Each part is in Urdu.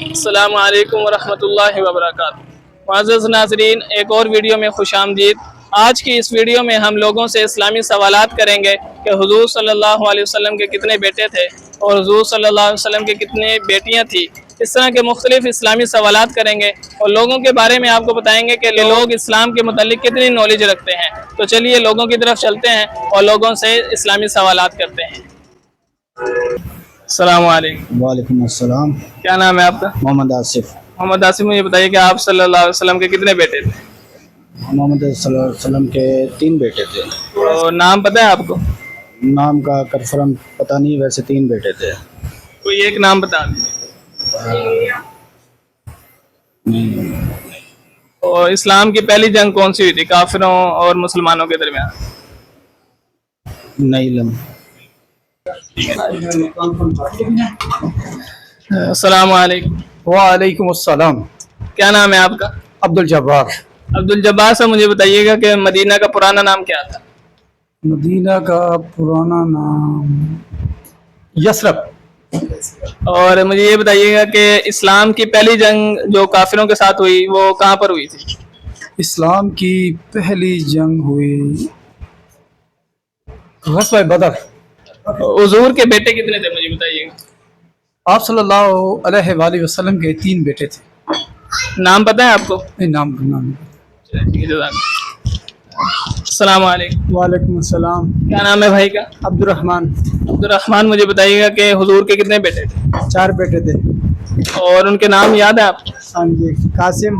السلام علیکم ورحمۃ اللہ وبرکاتہ۔ معزز ناظرین، ایک اور ویڈیو میں خوش آمدید۔ آج کی اس ویڈیو میں ہم لوگوں سے اسلامی سوالات کریں گے کہ حضور صلی اللہ علیہ وسلم کے کتنے بیٹے تھے اور حضور صلی اللہ علیہ وسلم کے کتنے بیٹیاں تھیں۔ اس طرح کے مختلف اسلامی سوالات کریں گے اور لوگوں کے بارے میں آپ کو بتائیں گے کہ لوگ اسلام کے متعلق کتنی نالج رکھتے ہیں۔ تو چلیے لوگوں کی طرف چلتے ہیں اور لوگوں سے اسلامی سوالات کرتے ہیں۔ السلام علیکم۔ وعلیکم السلام۔ کیا نام ہے آپ کا؟ محمد آصف۔ محمد آصف، مجھے بتائیے کہ آپ صلی اللہ علیہ وسلم کے کتنے بیٹے تھے؟ محمد صلی اللہ علیہ وسلم کے 3 بیٹے تھے۔ اور نام پتہ ہے آپ کو؟ نام کا کنفرم پتہ نہیں، ویسے 3 بیٹے تھے۔ کوئی ایک نام بتا دیجیے۔ اور اسلام کی پہلی جنگ کون سی ہوئی تھی کافروں اور مسلمانوں کے درمیان؟ نہیں علم۔ السلام علیکم۔ وعلیکم السلام۔ کیا نام ہے آپ کا؟ عبد الجبار۔ عبد الجبار صاحب، مجھے بتائیے گا کہ مدینہ کا پرانا نام کیا تھا؟ مدینہ کا پرانا نام یثرب۔ اور مجھے یہ بتائیے گا کہ اسلام کی پہلی جنگ جو کافروں کے ساتھ ہوئی وہ کہاں پر ہوئی تھی؟ اسلام کی پہلی جنگ ہوئی غزوہ بدر۔ حضور کے بیٹے کتنے تھے مجھے بتائیے گا؟ آپ صلی اللہ علیہ وآلہ وسلم کے 3 بیٹے تھے۔ نام پتہ ہے آپ کو؟ نام السلام علیکم۔ وعلیکم السلام۔ کیا نام ہے بھائی کا؟ عبد الرحمن۔ عبد الرحمن، مجھے بتائیے گا کہ حضور کے کتنے بیٹے تھے؟ 4 بیٹے تھے۔ اور ان کے نام یاد ہیں آپ کو؟ ہاں جی، قاسم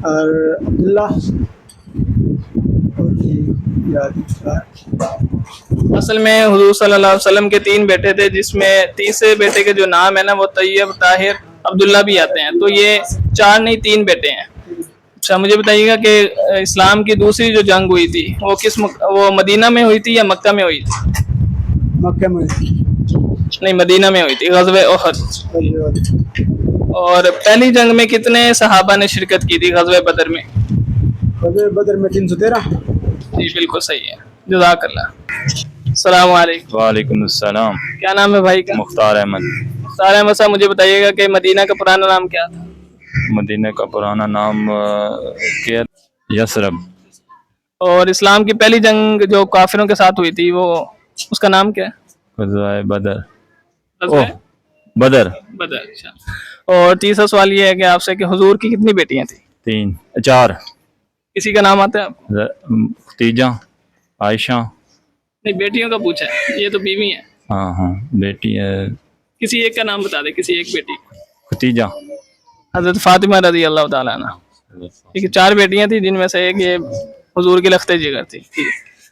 اور عبداللہ اصل میں حضور صلی اللہ علیہ وسلم کے 3 بیٹے تھے، جس میں تیسرے بیٹے کے جو نام ہے نا وہ طیب، طاہر، عبداللہ بھی آتے ہیں، تو یہ 4 نہیں 3 بیٹے ہیں۔ اچھا، مجھے بتائیے گا کہ اسلام کی دوسری جو جنگ ہوئی تھی وہ مدینہ میں ہوئی تھی یا مکہ میں ہوئی تھی؟ مکہ میں؟ نہیں، مدینہ میں ہوئی تھی، غزوہ احد۔ اور پہلی جنگ میں کتنے صحابہ نے شرکت کی تھی غزوہ بدر میں؟ غزوہ بدر میں 313۔ جی بالکل صحیح ہے، جزاک اللہ۔ السلام علیکم۔ وعلیکم السلام۔ کیا نام ہے بھائی کا؟ مختار احمد۔ مختار احمد صاحب، مجھے بتائیے گا کہ مدینہ کا پرانا نام کیا تھا؟ مدینہ کا پرانا نام کیا؟ یثرب۔ اور اسلام کی پہلی جنگ جو کافروں کے ساتھ ہوئی تھی وہ اس کا نام کیا ہے؟ غزوہ بدر۔ غزوہ بدر۔ بدر، اچھا۔ اور تیسرا سوال یہ ہے کہ آپ سے کہ حضور کی کتنی بیٹیاں تھیں؟ 4۔ کسی کا نام آتا ہے آپ کو؟ ختیجہ، عائشہ۔ نہیں، بیٹیوں کا پوچھا ہے، یہ تو بیوی ہیں۔ ہاں بیٹی ہے۔ کسی ایک کا نام بتا دیں، کسی ایک بیٹی۔ ختیجہ۔ حضرت فاطمہ رضی اللہ تعالیٰ عنہ۔ ٹھیک ہے، 4 بیٹیاں تھیں جن میں سے ایک یہ حضور کی لخت جگر تھی۔ ٹھیک ہے،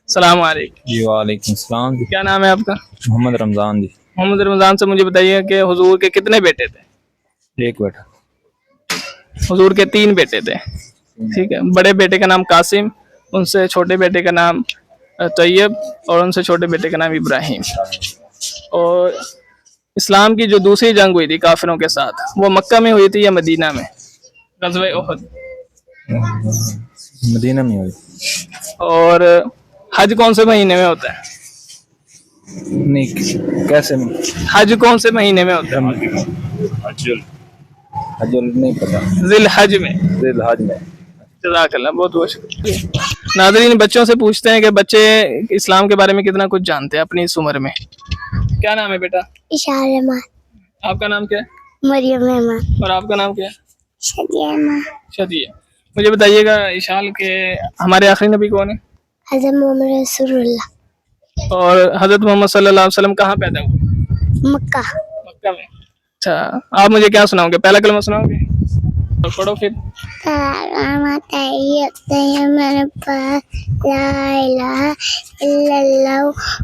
السلام علیکم۔ جی وعلیکم السلام۔ کیا نام ہے آپ کا؟ محمد رمضان جی۔ محمد رمضان سے، مجھے بتائیے کہ حضور کے کتنے بیٹے تھے؟ 1 بیٹا۔ حضور کے 3 بیٹے تھے، ٹھیک ہے۔ بڑے بیٹے کا نام قاسم، ان سے چھوٹے بیٹے کا نام طیب، اور ان سے چھوٹے بیٹے کا نام ابراہیم۔ اور اسلام کی جو دوسری جنگ ہوئی تھی کافروں کے ساتھ وہ مکہ میں ہوئی تھی یا مدینہ میں؟ غزوہ احد۔ مدینہ میں ہوئی۔ اور حج کون سے مہینے میں ہوتا ہے؟ نہیں، کیسے میں؟ حج کون سے مہینے میں ہوتا ہے؟ حج نہیں پتا۔ ذی الحج میں۔ ذی الحج میں۔ جزاک اللہ، بہت بہت شکریہ۔ ناظرین، بچوں سے پوچھتے ہیں کہ بچے اسلام کے بارے میں کتنا کچھ جانتے ہیں اپنی اس عمر میں۔ کیا نام ہے بیٹا؟ اشار احمد۔ آپ کا نام کیا ہے؟ مریم احمد۔ اور آپ کا نام کیا ہے؟ شدیہ احمد۔ شدیہ۔ مجھے بتائیے گا اشال کے ہمارے آخری نبی کون ہے؟ حضرت محمد رسول اللہ۔ اور حضرت محمد صلی اللہ علیہ وسلم کہاں پیدا ہوئے؟ مکہ۔ مکہ میں۔ اچھا، آپ مجھے کیا سناؤ گے؟ پہلا کلمہ سناؤ گے؟ اور پڑھو پھر۔ لا الہ الا اللہ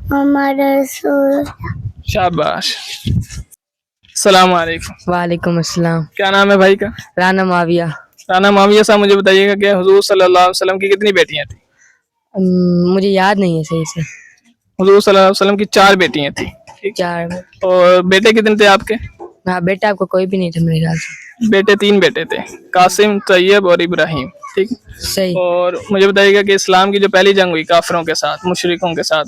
محمد رسول اللہ۔ شاباش۔ السلام علیکم۔ وعلیکم السلام۔ کیا نام ہے بھائی کا؟ رانا معاویہ۔ رانا معاویہ صاحب، مجھے بتائیے گا کہ حضور صلی اللہ علیہ وسلم کی کتنی بیٹیاں تھیں؟ مجھے یاد نہیں ہے صحیح سے۔ حضور صلی اللہ علیہ وسلم کی 4 بیٹیاں تھیں، 4۔ اور بیٹے کتنے تھے آپ کے؟ ہاں، بیٹا آپ کو کوئی بھی نہیں تھا میرے خیال سے۔ بیٹے 3 بیٹے تھے، قاسم، طیب اور ابراہیم۔ ٹھیک۔ صحیح۔ اور مجھے بتائیے گا کہ اسلام کی جو پہلی جنگ ہوئی کافروں کے ساتھ، مشرکوں کے ساتھ،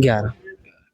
11।